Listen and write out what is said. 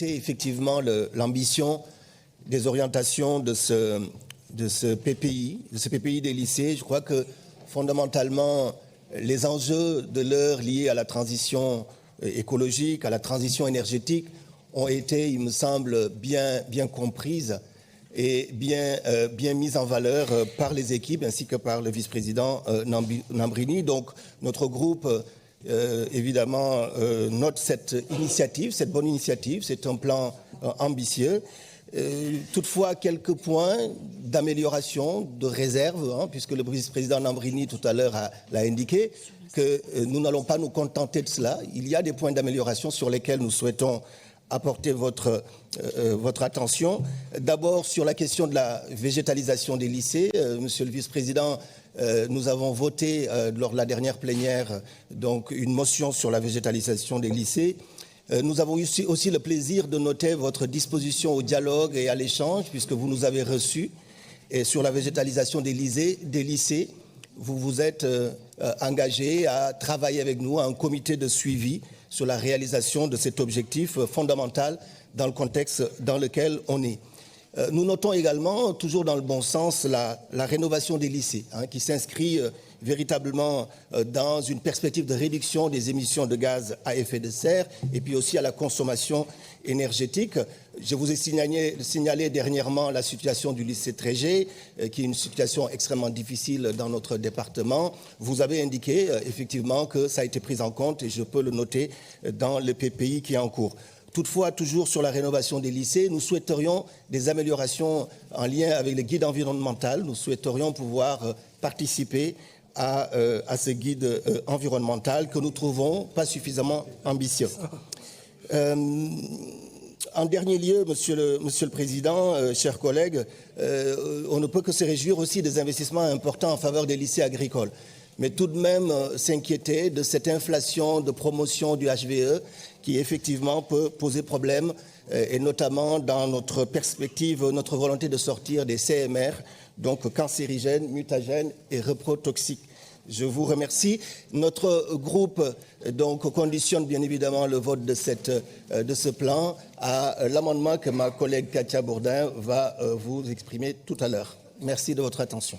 noté effectivement l'ambition des orientations de ce PPI des lycées. Je crois que fondamentalement, les enjeux de l'heure liés à la transition écologique, à la transition énergétique, ont été, il me semble, bien comprises et bien mises en valeur par les équipes ainsi que par le vice-président Nambrini. Donc notre groupe, évidemment, note cette bonne initiative. C'est un plan ambitieux. Toutefois, quelques points d'amélioration, de réserve, puisque le vice-président Nambrini tout à l'heure l'a indiqué, que nous n'allons pas nous contenter de cela. Il y a des points d'amélioration sur lesquels nous souhaitons apporter votre attention. D'abord, sur la question de la végétalisation des lycées. Monsieur le vice-président, nous avons voté lors de la dernière plénière donc une motion sur la végétalisation des lycées. Nous avons eu aussi le plaisir de noter votre disposition au dialogue et à l'échange, puisque vous nous avez reçus. Et sur la végétalisation des lycées, vous vous êtes engagé à travailler avec nous à un comité de suivi sur la réalisation de cet objectif fondamental dans le contexte dans lequel on est. Nous notons également, toujours dans le bon sens, la rénovation des lycées, qui s'inscrit véritablement dans une perspective de réduction des émissions de gaz à effet de serre et puis aussi à la consommation énergétique. Je vous ai signalé dernièrement la situation du lycée Trégé, qui est une situation extrêmement difficile dans notre département. Vous avez indiqué effectivement que ça a été pris en compte et je peux le noter dans le PPI qui est en cours. Toutefois, toujours sur la rénovation des lycées, nous souhaiterions des améliorations en lien avec les guides environnementaux. Nous souhaiterions pouvoir participer à ce guide environnemental que nous trouvons pas suffisamment ambitieux. En dernier lieu, Monsieur le Président, chers collègues, on ne peut que se réjouir aussi des investissements importants en faveur des lycées agricoles. Mais tout de même s'inquiéter de cette inflation de promotion du HVE qui effectivement peut poser problème et notamment dans notre perspective, notre volonté de sortir des CMR, donc cancérigènes, mutagènes et reprotoxiques. Je vous remercie. Notre groupe donc conditionne bien évidemment le vote de ce plan à l'amendement que ma collègue Katia Bourdin va vous exprimer tout à l'heure. Merci de votre attention.